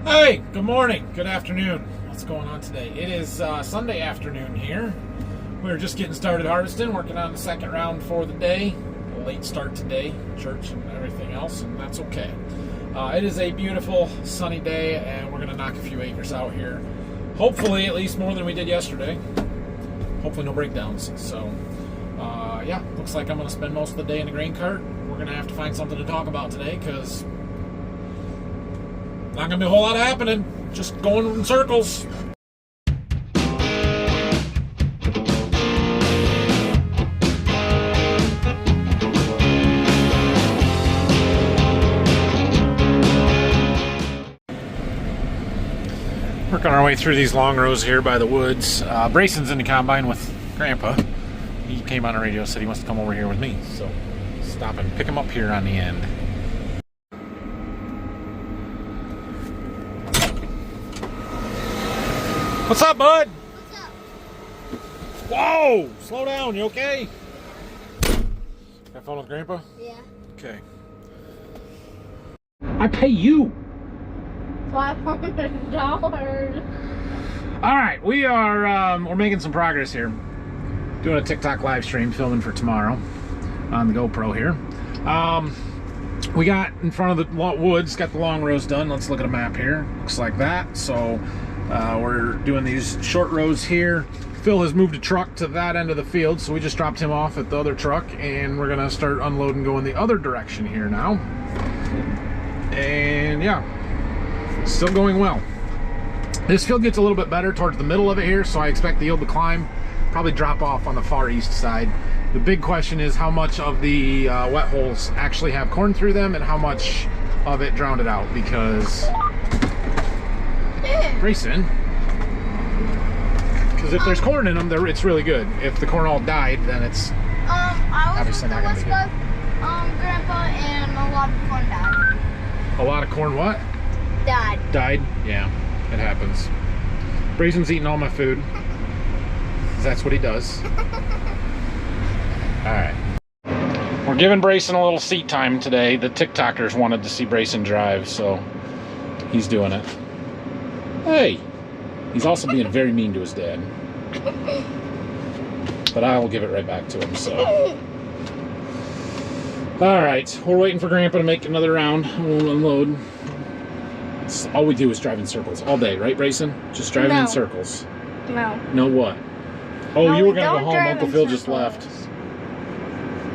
Hey, good morning, good afternoon. What's going on today? It is Sunday afternoon here. We're just getting started harvesting, working on the second round for the day. A late start today, church and everything else, and that's okay. It is a beautiful sunny day, and we're going to knock a few acres out here. Hopefully, at least more than we did yesterday. Hopefully, no breakdowns. So, yeah, looks like I'm going to spend most of the day in the grain cart. We're going to have to find something to talk about today because not going to be a whole lot happening. Just going in circles. Working our way through these long rows here by the woods. Brayson's in the combine with Grandpa. He came on the radio, said he wants to come over here with me. So stop and pick him up here on the end. What's up, bud? What's up? Whoa! Slow down, you okay? Got phone with Grandpa? Yeah. Okay. I pay you! $500. Alright, we're making some progress here. Doing a TikTok live stream, filming for tomorrow on the GoPro here. We got in front of the woods, got the long rows done. Let's look at a map here. Looks like that. So we're doing these short rows here. Phil has moved a truck to that end of the field, so we just dropped him off at the other truck, and we're gonna start unloading going the other direction here now. And yeah, still going well. This field gets a little bit better towards the middle of it here, so I expect the yield to climb, probably drop off on the far east side. The big question is how much of the wet holes actually have corn through them and how much of it drowned it out, because Grayson, because if there's corn in them, it's really good. If the corn all died, then it's I was obviously not going to be good. Grandpa, and a lot of corn died. A lot of corn what? Died. Died? Yeah, it happens. Brayson's eating all my food. That's what he does. Alright. We're giving Brayson a little seat time today. The TikTokers wanted to see Brayson drive, so he's doing it. Hey! He's also being very mean to his dad. But I will give it right back to him, so. Alright, we're waiting for Grandpa to make another round. We'll unload. All we do is drive in circles all day, right, Brayson? Just driving in circles. No. No what? Oh, No, you were we going to go don't home. drive Uncle in Phil just circles. left.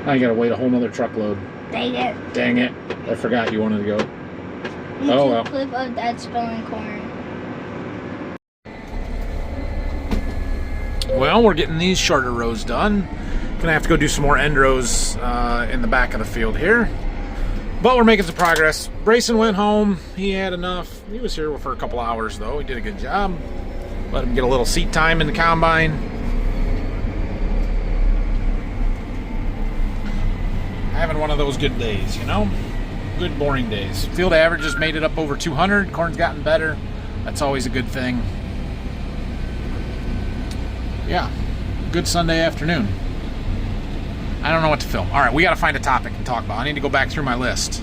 Now you got to wait a whole nother truckload. Dang it. Dang it. I forgot you wanted to go. YouTube well. clip of Dad spilling corn. Well, we're getting these shorter rows done. Gonna have to go do some more end rows in the back of the field here. But we're making some progress. Brayson went home. He had enough. He was here for a couple hours, though. He did a good job. Let him get a little seat time in the combine. Having one of those good days, you know? Good boring days. Field average has made it up over 200. Corn's gotten better. That's always a good thing. Yeah, good Sunday afternoon. I don't know what to film. All right, we got to find a topic and talk about. I need to go back through my list.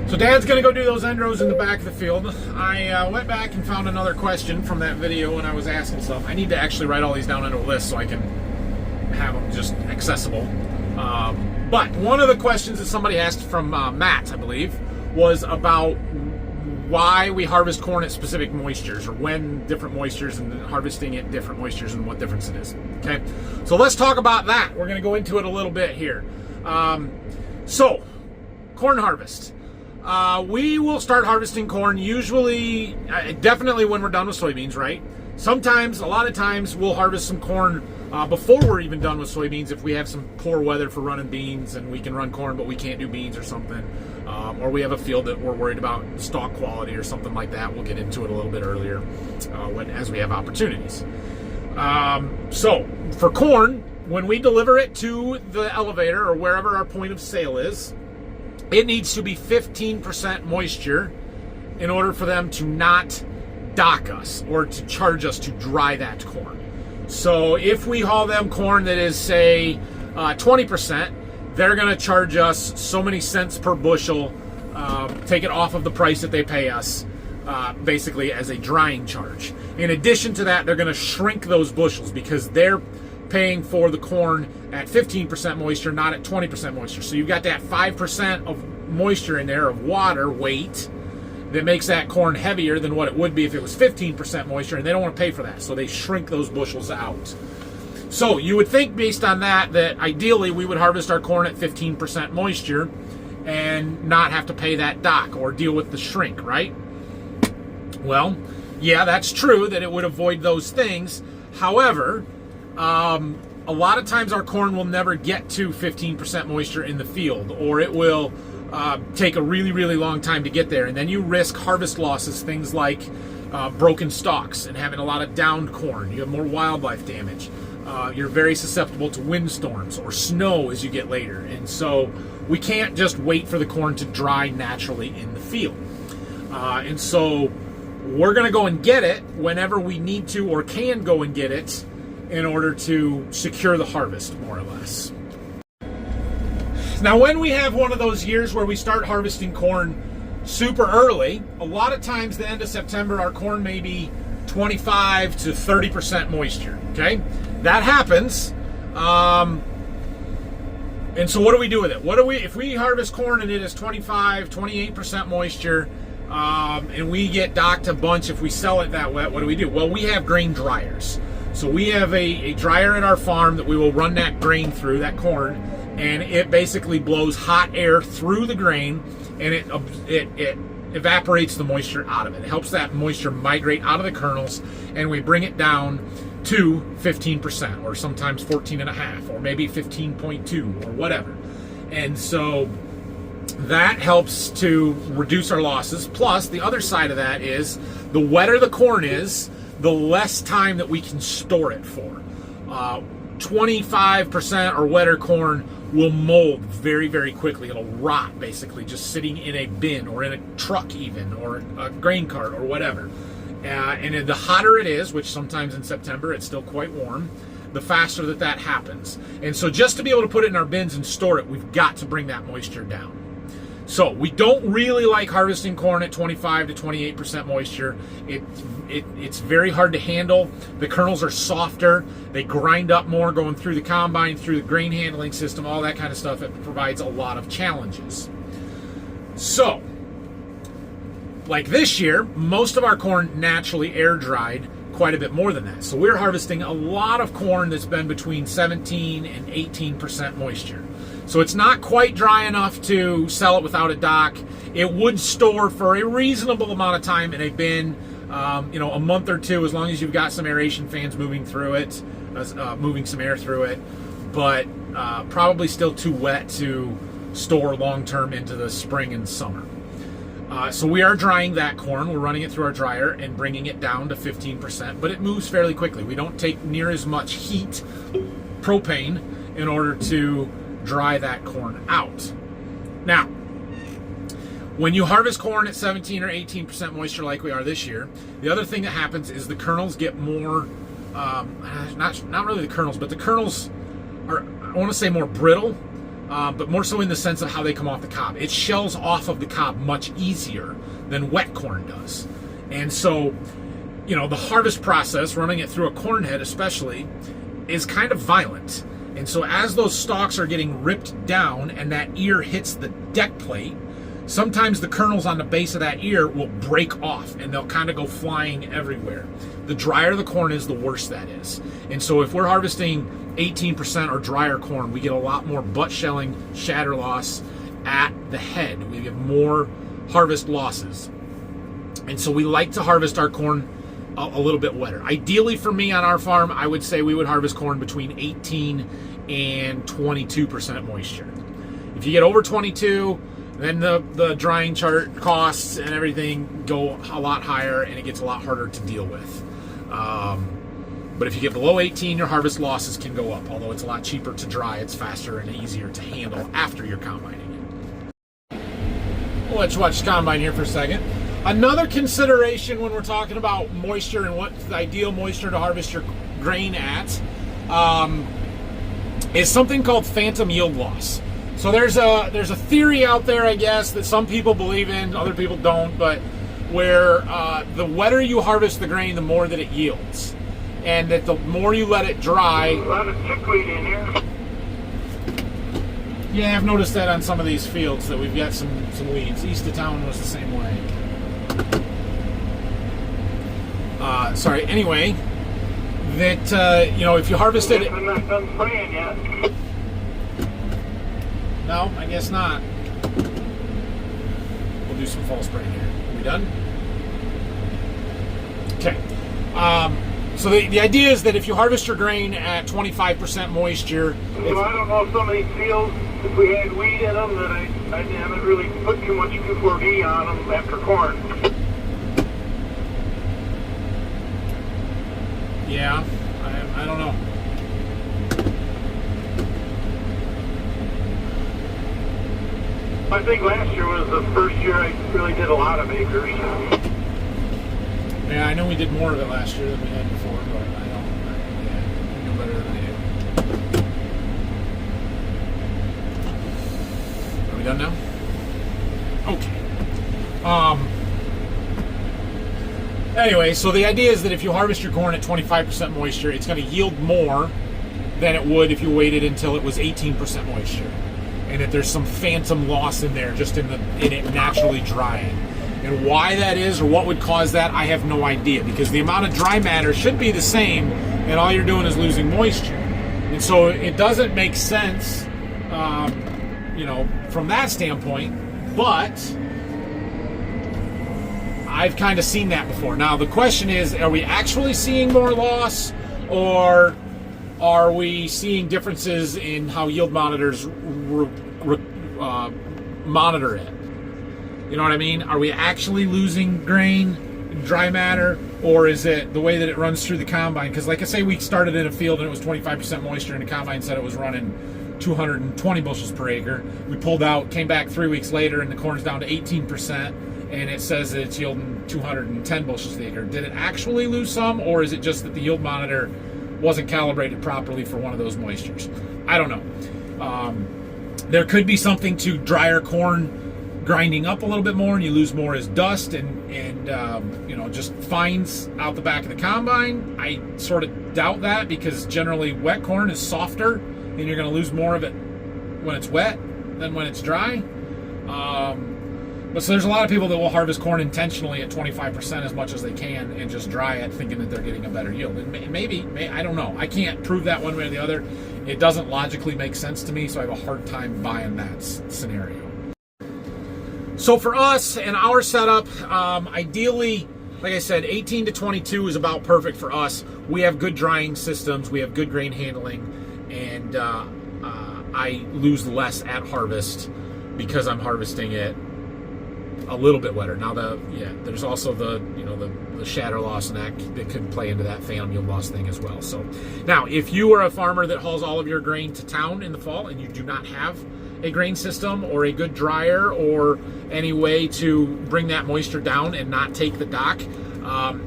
So Dad's going to go do those end rows in the back of the field. I went back and found another question from that video when I was asking stuff. I need to actually write all these down into a list so I can have them just accessible. But one of the questions that somebody asked from Matt, I believe, was about why we harvest corn at specific moistures, or when different moistures, and harvesting at different moistures and what difference it is. Okay, so let's talk about that. We're going to go into it a little bit here. So, corn harvest. We will start harvesting corn usually, definitely when we're done with soybeans, right? Sometimes, a lot of times, we'll harvest some corn before we're even done with soybeans if we have some poor weather for running beans and we can run corn but we can't do beans or something. Or we have a field that we're worried about stalk quality or something like that. We'll get into it a little bit earlier as we have opportunities. So, for corn, when we deliver it to the elevator or wherever our point of sale is, it needs to be 15% moisture in order for them to not dock us or to charge us to dry that corn. So if we haul them corn that is, say, 20%, they're going to charge us so many cents per bushel take it off of the price that they pay us, basically as a drying charge. In addition to that, they're going to shrink those bushels because they're paying for the corn at 15% moisture, not at 20% moisture. So you've got that 5% of moisture in there of water weight that makes that corn heavier than what it would be if it was 15% moisture, and they don't want to pay for that. So they shrink those bushels out. So you would think based on that ideally we would harvest our corn at 15% moisture and not have to pay that dock or deal with the shrink, right? Well, yeah, that's true that it would avoid those things. However, a lot of times our corn will never get to 15% moisture in the field, or it will take a really, really long time to get there. And then you risk harvest losses, things like broken stalks and having a lot of downed corn. You have more wildlife damage. You're very susceptible to windstorms or snow as you get later. And so we can't just wait for the corn to dry naturally in the field. And so we're going to go and get it whenever we need to or can go and get it in order to secure the harvest, more or less. Now, when we have one of those years where we start harvesting corn super early, a lot of times the end of September, our corn may be 25 to 30% moisture, okay? That happens. And so what do we do with it? If we harvest corn and it is 25, 28% moisture, and we get docked a bunch if we sell it that wet, what do? Well, we have grain dryers. So we have a dryer at our farm that we will run that grain through, that corn, and it basically blows hot air through the grain, and it evaporates the moisture out of it. It helps that moisture migrate out of the kernels, and we bring it down to 15%, or sometimes 14.5, or maybe 15.2, or whatever. And so that helps to reduce our losses. Plus, the other side of that is the wetter the corn is, the less time that we can store it for. 25% or wetter corn will mold very, very quickly. It'll rot, basically, just sitting in a bin or in a truck even, or a grain cart or whatever. And the hotter it is, which sometimes in September it's still quite warm, the faster that happens. And so just to be able to put it in our bins and store it, we've got to bring that moisture down. So we don't really like harvesting corn at 25 to 28% moisture. It's very hard to handle. The kernels are softer. They grind up more going through the combine, through the grain handling system, all that kind of stuff. It provides a lot of challenges. So, like this year, most of our corn naturally air dried quite a bit more than that. So we're harvesting a lot of corn that's been between 17 and 18% moisture. So it's not quite dry enough to sell it without a dock. It would store for a reasonable amount of time in a bin, a month or two, as long as you've got some aeration fans moving through it, moving some air through it. But probably still too wet to store long-term into the spring and summer. So we are drying that corn. We're running it through our dryer and bringing it down to 15%, but it moves fairly quickly. We don't take near as much heat, propane, in order to dry that corn out. Now, when you harvest corn at 17 or 18% moisture like we are this year, the other thing that happens is the kernels get more, not really the kernels, but the kernels are, I want to say, more brittle, but more so in the sense of how they come off the cob. It shells off of the cob much easier than wet corn does. And so, the harvest process, running it through a corn head especially, is kind of violent. And so as those stalks are getting ripped down and that ear hits the deck plate, sometimes the kernels on the base of that ear will break off and they'll kind of go flying everywhere. The drier the corn is, the worse that is. And so if we're harvesting 18% or drier corn, we get a lot more butt shelling, shatter loss at the head. We get more harvest losses. And so we like to harvest our corn a little bit wetter. Ideally for me on our farm, I would say we would harvest corn between 18 and 22% moisture. If you get over 22, then the drying chart costs and everything go a lot higher and it gets a lot harder to deal with. But if you get below 18, your harvest losses can go up. Although it's a lot cheaper to dry, it's faster and easier to handle after you're combining it. Well, let's watch the combine here for a second. Another consideration when we're talking about moisture and what's the ideal moisture to harvest your grain at is something called phantom yield loss. So there's a theory out there, I guess, that some people believe in, other people don't, but where the wetter you harvest the grain, the more that it yields. And that the more you let it dry... A lot of chickweed in here. Yeah, I've noticed that on some of these fields, that we've got some weeds. East of town was the same way. Anyway, that, if you harvested it... I'm not done spraying yet. No, I guess not. We'll do some fall spraying here. Are we done? Okay. So the idea is that if you harvest your grain at 25% moisture... So I don't know if some of these fields, if we had weed in them, that I haven't really put too much Q4D on them after corn. Yeah, I don't know. I think last year was the first year I really did a lot of acres. Yeah, I know we did more of it last year than we had before, but you know better than I do. Are we done now? Okay. Anyway, so the idea is that if you harvest your corn at 25% moisture, it's going to yield more than it would if you waited until it was 18% moisture. And that there's some phantom loss in there just in it naturally drying. And why that is or what would cause that, I have no idea, because the amount of dry matter should be the same and all you're doing is losing moisture. And so it doesn't make sense, from that standpoint, but I've kind of seen that before. Now, the question is, are we actually seeing more loss, or are we seeing differences in how yield monitors monitor it? You know what I mean? Are we actually losing grain, dry matter, or is it the way that it runs through the combine? Because like I say, we started in a field and it was 25% moisture and the combine said it was running 220 bushels per acre. We pulled out, came back 3 weeks later, and the corn's down to 18%, and it says that it's yielding 210 bushels per acre. Did it actually lose some, or is it just that the yield monitor wasn't calibrated properly for one of those moistures? I don't know. There could be something to drier corn grinding up a little bit more, and you lose more as dust and just fines out the back of the combine. I sort of doubt that, because generally wet corn is softer and you're going to lose more of it when it's wet than when it's dry. But so there's a lot of people that will harvest corn intentionally at 25% as much as they can and just dry it, thinking that they're getting a better yield. And maybe, I don't know. I can't prove that one way or the other. It doesn't logically make sense to me, so I have a hard time buying that scenario. So for us and our setup, ideally, like I said, 18 to 22 is about perfect for us. We have good drying systems, we have good grain handling, and I lose less at harvest because I'm harvesting it a little bit wetter. Now, there's also the shatter loss and that could play into that phantom yield loss thing as well. So now, if you are a farmer that hauls all of your grain to town in the fall and you do not have a grain system or a good dryer or any way to bring that moisture down and not take the dock,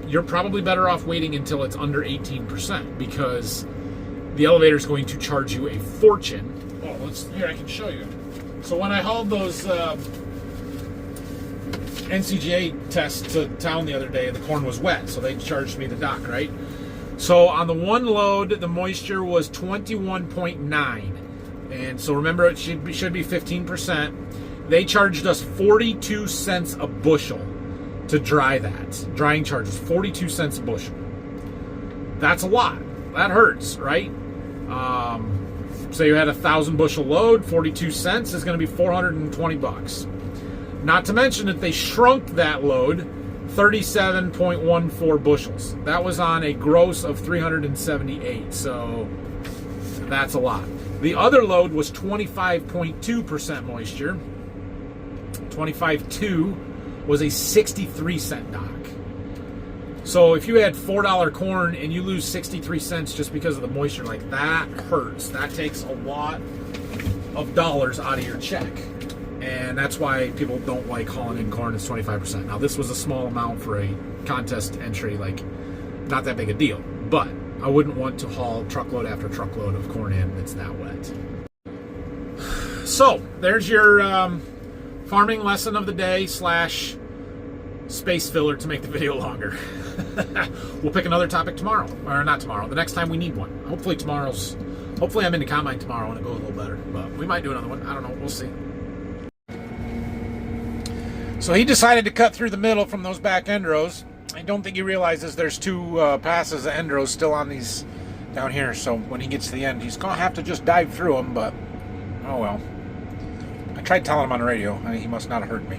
you're probably better off waiting until it's under 18%, because the elevator is going to charge you a fortune. Oh, here, I can show you. So when I hauled those NCGA tests to town the other day, the corn was wet, so they charged me the dock, right? So on the one load, the moisture was 21.9. And so remember, it should be 15%. They charged us 42 cents a bushel to dry that. Drying charges, 42 cents a bushel. That's a lot. That hurts, right? So you had 1,000 bushel load, 42 cents is going to be 420 bucks. Not to mention that they shrunk that load 37.14 bushels. That was on a gross of 378, so that's a lot. The other load was 25.2% moisture. 25.2 was a 63 cent dock. So if you had $4 corn and you lose 63 cents just because of the moisture, like, that hurts. That takes a lot of dollars out of your check. And that's why people don't like hauling in corn that's 25%. Now, this was a small amount for a contest entry, like, not that big a deal. But I wouldn't want to haul truckload after truckload of corn in that's that wet. So there's your farming lesson of the day / space filler to make the video longer. We'll pick another topic tomorrow, or not tomorrow, the next time we need one. Hopefully I'm in the combine tomorrow and it goes a little better, but we might do another one. I don't know, we'll see. So he decided to cut through the middle from those back end rows. I don't think he realizes there's 2 passes of end rows still on these down here, so when he gets to the end he's gonna have to just dive through them, but oh well. I tried telling him on the radio. He must not have heard me.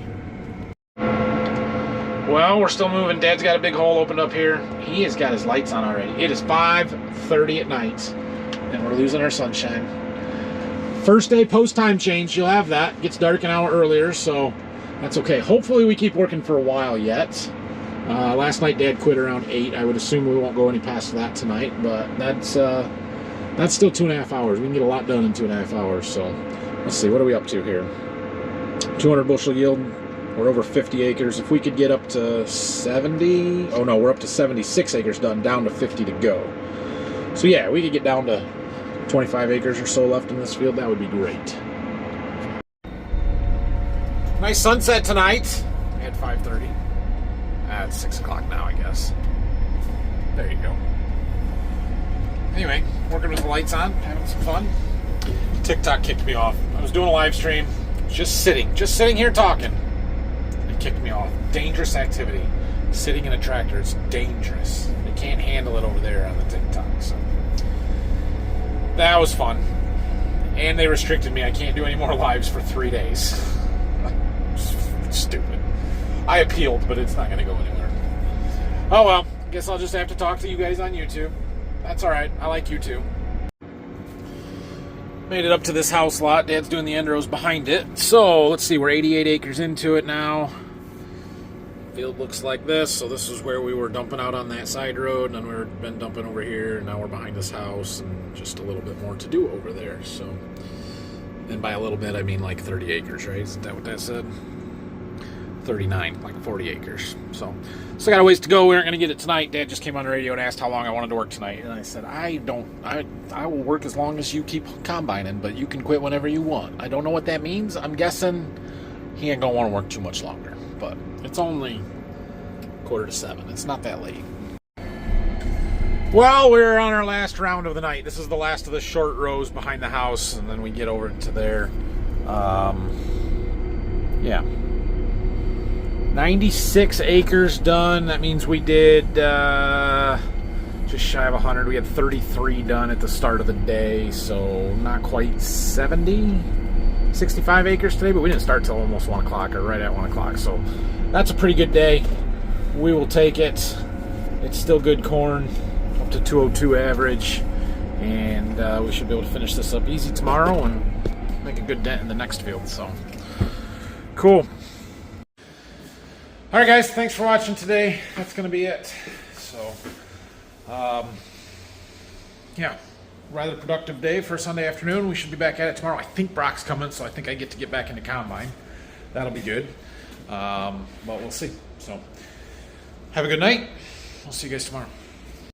Well, we're still moving. Dad's got a big hole opened up here. He has got his lights on already. It is 5:30 at night, and we're losing our sunshine. First day post time change, you'll have that. It gets dark an hour earlier, so that's okay. Hopefully we keep working for a while yet. Last night Dad quit around 8. I would assume we won't go any past that tonight, but that's still 2.5 hours. We can get a lot done in 2.5 hours, so let's see, what are we up to here? 200 bushel yield. We're over 50 acres. If we could get up to 70, oh no, we're up to 76 acres done, down to 50 to go. So yeah, we could get down to 25 acres or so left in this field. That would be great. Nice sunset tonight at 5:30. It's 6 o'clock now, I guess. There you go. Anyway, working with the lights on, having some fun. TikTok kicked me off. I was doing a live stream, just sitting here talking. Kicked me off. Dangerous activity. Sitting in a tractor, it's dangerous. They can't handle it over there on the TikTok. So that was fun. And they restricted me. I can't do any more lives for 3 days. Stupid. I appealed, but it's not going to go anywhere. Oh well. Guess I'll just have to talk to you guys on YouTube. That's alright. I like you too. Made it up to this house lot. Dad's doing the end rows behind it. So let's see. We're 88 acres into it now. Field looks like this. So this is where we were dumping out on that side road, and then we've been dumping over here, and now we're behind this house, and just a little bit more to do over there. So, and by a little bit I mean like 30 acres, right? Isn't that what that said? 39, like 40 acres. So still got a ways to go. We aren't going to get it tonight. Dad just came on the radio and asked how long I wanted to work tonight, and I said I will work as long as you keep combining, but you can quit whenever you want. I don't know what that means. I'm guessing he ain't gonna want to work too much longer, but it's only 6:45. It's not that late. Well, we're on our last round of the night. This is the last of the short rows behind the house, and then we get over to there. Yeah, 96 acres done. That means we did just shy of 100. We had 33 done at the start of the day, so not quite 65 acres today, but we didn't start till almost 1 o'clock, or right at 1 o'clock, so that's a pretty good day. We will take it. It's still good corn, up to 202 average, and we should be able to finish this up easy tomorrow and make a good dent in the next field. So cool. All right, guys, thanks for watching today. That's going to be it. So, yeah, rather productive day for a Sunday afternoon. We should be back at it tomorrow. I think Brock's coming, so I think I get to get back into combine. That'll be good. But we'll see. So, have a good night. We'll see you guys tomorrow.